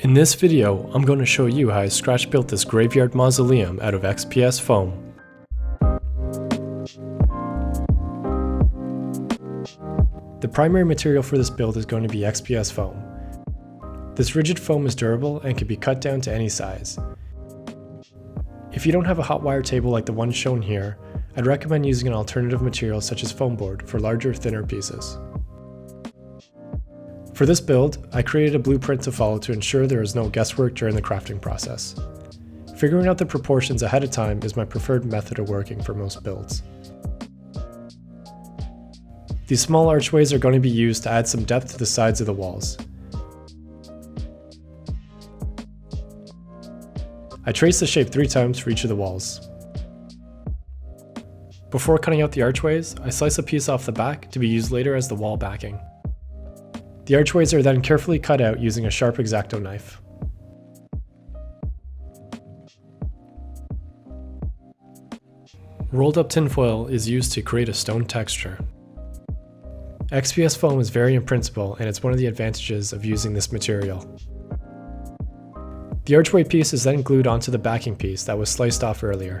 In this video, I'm going to show you how I scratch built this graveyard mausoleum out of XPS foam. The primary material for this build is going to be XPS foam. This rigid foam is durable and can be cut down to any size. If you don't have a hot wire table like the one shown here, I'd recommend using an alternative material such as foam board for larger, thinner pieces. For this build, I created a blueprint to follow to ensure there is no guesswork during the crafting process. Figuring out the proportions ahead of time is my preferred method of working for most builds. These small archways are going to be used to add some depth to the sides of the walls. I traced the shape 3 times for each of the walls. Before cutting out the archways, I slice a piece off the back to be used later as the wall backing. The archways are then carefully cut out using a sharp X-Acto knife. Rolled up tinfoil is used to create a stone texture. XPS foam is very imprintable, and it's one of the advantages of using this material. The archway piece is then glued onto the backing piece that was sliced off earlier.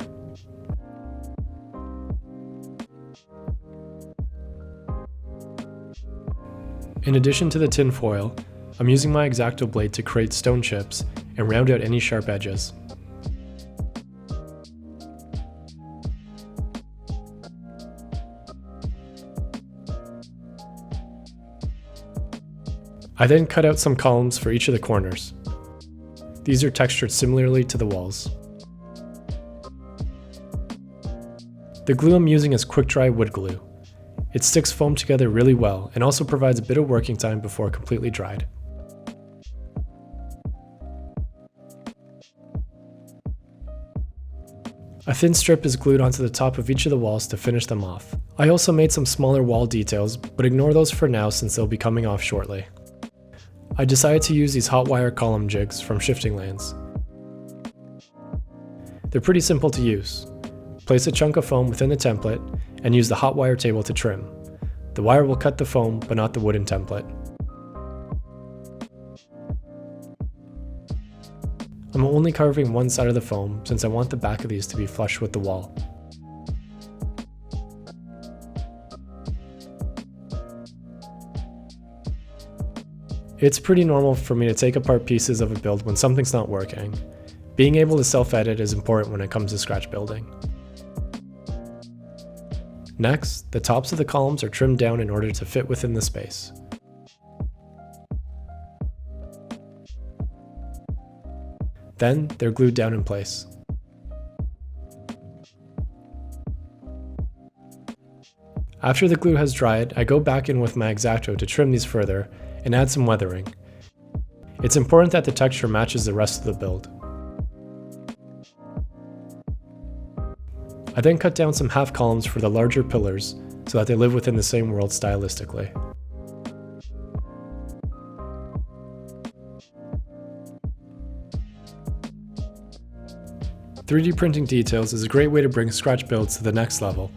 In addition to the tin foil, I'm using my X-Acto blade to create stone chips and round out any sharp edges. I then cut out some columns for each of the corners. These are textured similarly to the walls. The glue I'm using is quick-dry wood glue. It sticks foam together really well and also provides a bit of working time before completely dried. A thin strip is glued onto the top of each of the walls to finish them off. I also made some smaller wall details, but ignore those for now since they'll be coming off shortly. I decided to use these hot wire column jigs from Shifting Lands. They're pretty simple to use. Place a chunk of foam within the template and use the hot wire table to trim. The wire will cut the foam, but not the wooden template. I'm only carving one side of the foam since I want the back of these to be flush with the wall. It's pretty normal for me to take apart pieces of a build when something's not working. Being able to self-edit is important when it comes to scratch building. Next, the tops of the columns are trimmed down in order to fit within the space. Then, they're glued down in place. After the glue has dried, I go back in with my X-Acto to trim these further and add some weathering. It's important that the texture matches the rest of the build. I then cut down some half columns for the larger pillars so that they live within the same world stylistically. "3D printing details is a great way to bring scratch builds to the next level.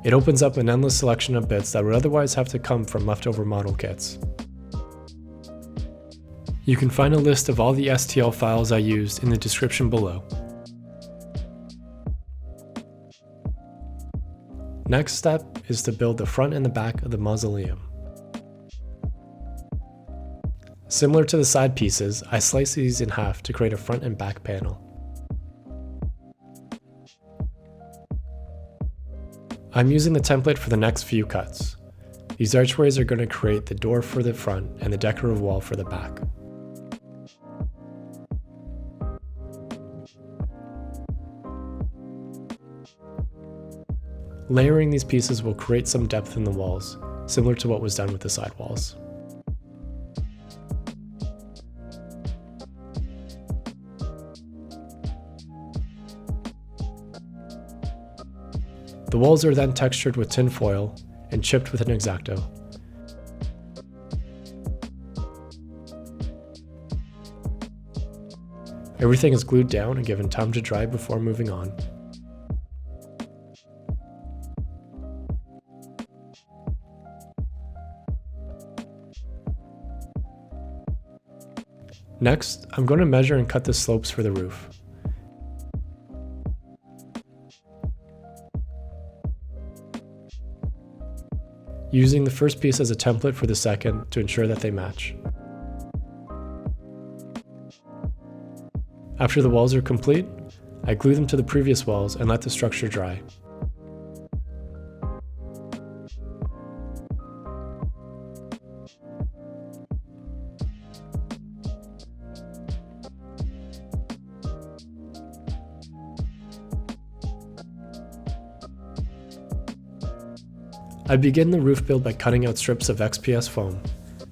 It opens up an endless selection of bits that would otherwise have to come from leftover model kits. You can find a list of all the STL files I used in the description below. Next step is to build the front and the back of the mausoleum. Similar to the side pieces, I slice these in half to create a front and back panel. I'm using the template for the next few cuts. These archways are going to create the door for the front and the decorative wall for the back. Layering these pieces will create some depth in the walls, similar to what was done with the side walls. The walls are then textured with tin foil and chipped with an X-Acto. Everything is glued down and given time to dry before moving on. Next, I'm going to measure and cut the slopes for the roof. Using the first piece as a template for the second to ensure that they match. After the walls are complete, I glue them to the previous walls and let the structure dry. I begin the roof build by cutting out strips of XPS foam.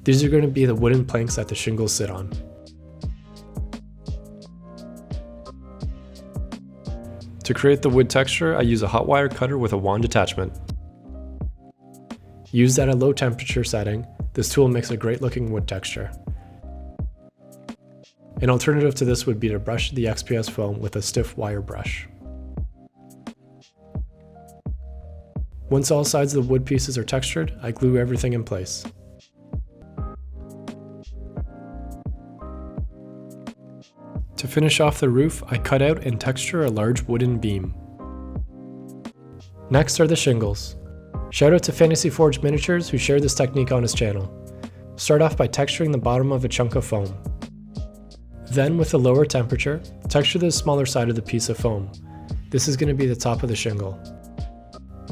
These are going to be the wooden planks that the shingles sit on. To create the wood texture, I use a hot wire cutter with a wand attachment. Used at a low temperature setting, this tool makes a great looking wood texture. An alternative to this would be to brush the XPS foam with a stiff wire brush. Once all sides of the wood pieces are textured, I glue everything in place. To finish off the roof, I cut out and texture a large wooden beam. Next are the shingles. Shout out to Fantasy Forge Miniatures who shared this technique on his channel. Start off by texturing the bottom of a chunk of foam. Then, with a lower temperature, texture the smaller side of the piece of foam. This is going to be the top of the shingle.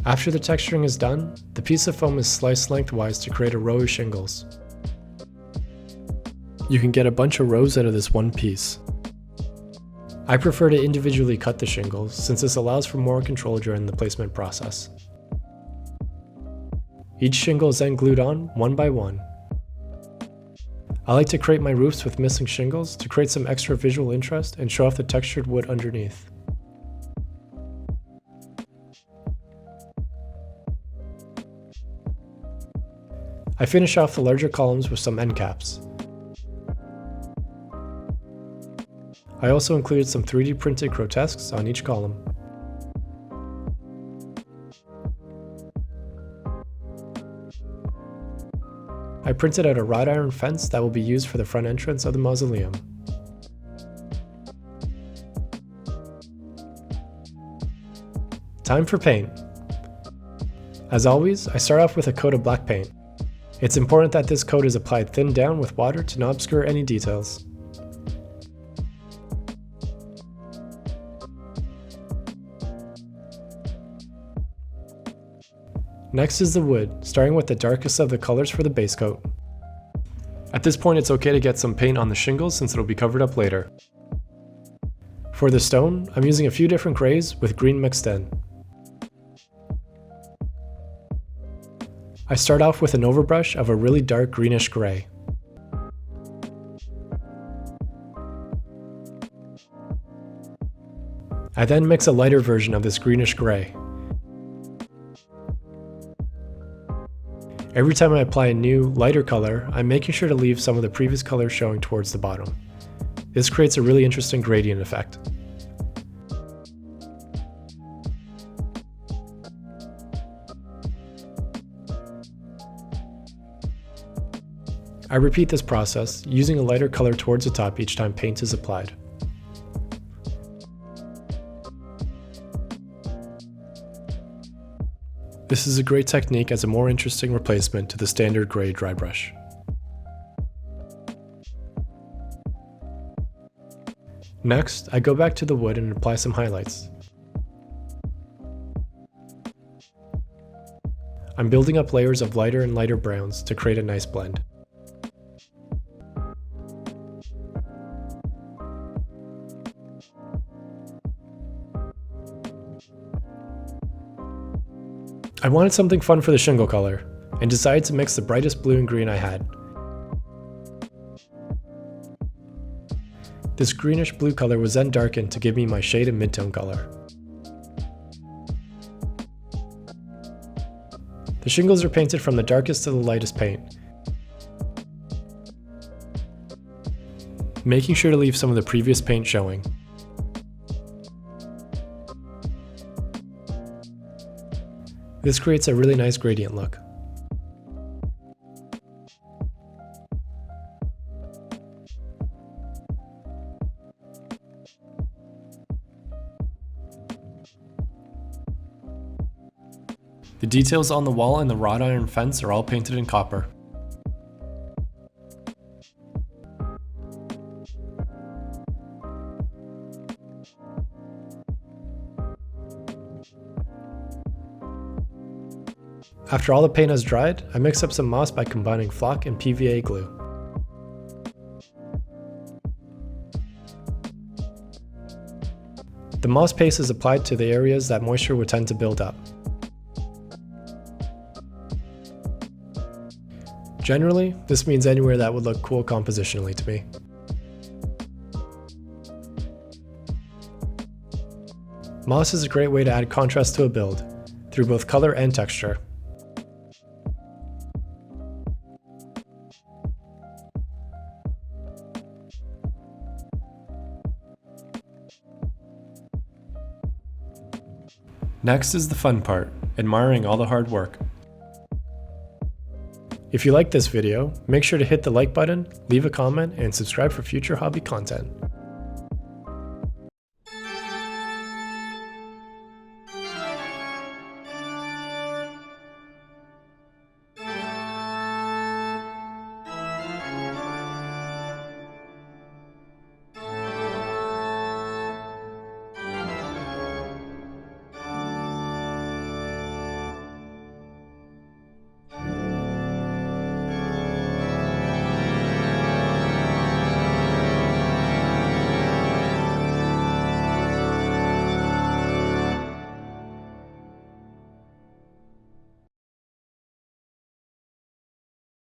After the texturing is done, the piece of foam is sliced lengthwise to create a row of shingles. You can get a bunch of rows out of this one piece. I prefer to individually cut the shingles since this allows for more control during the placement process. Each shingle is then glued on one by one. I like to create my roofs with missing shingles to create some extra visual interest and show off the textured wood underneath. I finish off the larger columns with some end caps. I also included some 3D printed grotesques on each column. I printed out a wrought iron fence that will be used for the front entrance of the mausoleum. Time for paint. As always, I start off with a coat of black paint. It's important that this coat is applied thin down with water to not obscure any details. Next is the wood, starting with the darkest of the colors for the base coat. At this point it's okay to get some paint on the shingles since it'll be covered up later. For the stone, I'm using a few different grays with green mixed in. I start off with an overbrush of a really dark greenish gray. I then mix a lighter version of this greenish gray. Every time I apply a new, lighter color, I'm making sure to leave some of the previous color showing towards the bottom. This creates a really interesting gradient effect. I repeat this process, using a lighter color towards the top each time paint is applied. This is a great technique as a more interesting replacement to the standard gray dry brush. Next, I go back to the wood and apply some highlights. I'm building up layers of lighter and lighter browns to create a nice blend. I wanted something fun for the shingle color, and decided to mix the brightest blue and green I had. This greenish blue color was then darkened to give me my shade and midtone color. The shingles are painted from the darkest to the lightest paint, making sure to leave some of the previous paint showing. This creates a really nice gradient look. The details on the wall and the wrought iron fence are all painted in copper. After all the paint has dried, I mix up some moss by combining flock and PVA glue. The moss paste is applied to the areas that moisture would tend to build up. Generally, this means anywhere that would look cool compositionally to me. Moss is a great way to add contrast to a build, through both color and texture. Next is the fun part, admiring all the hard work. If you liked this video, make sure to hit the like button, leave a comment, and subscribe for future hobby content.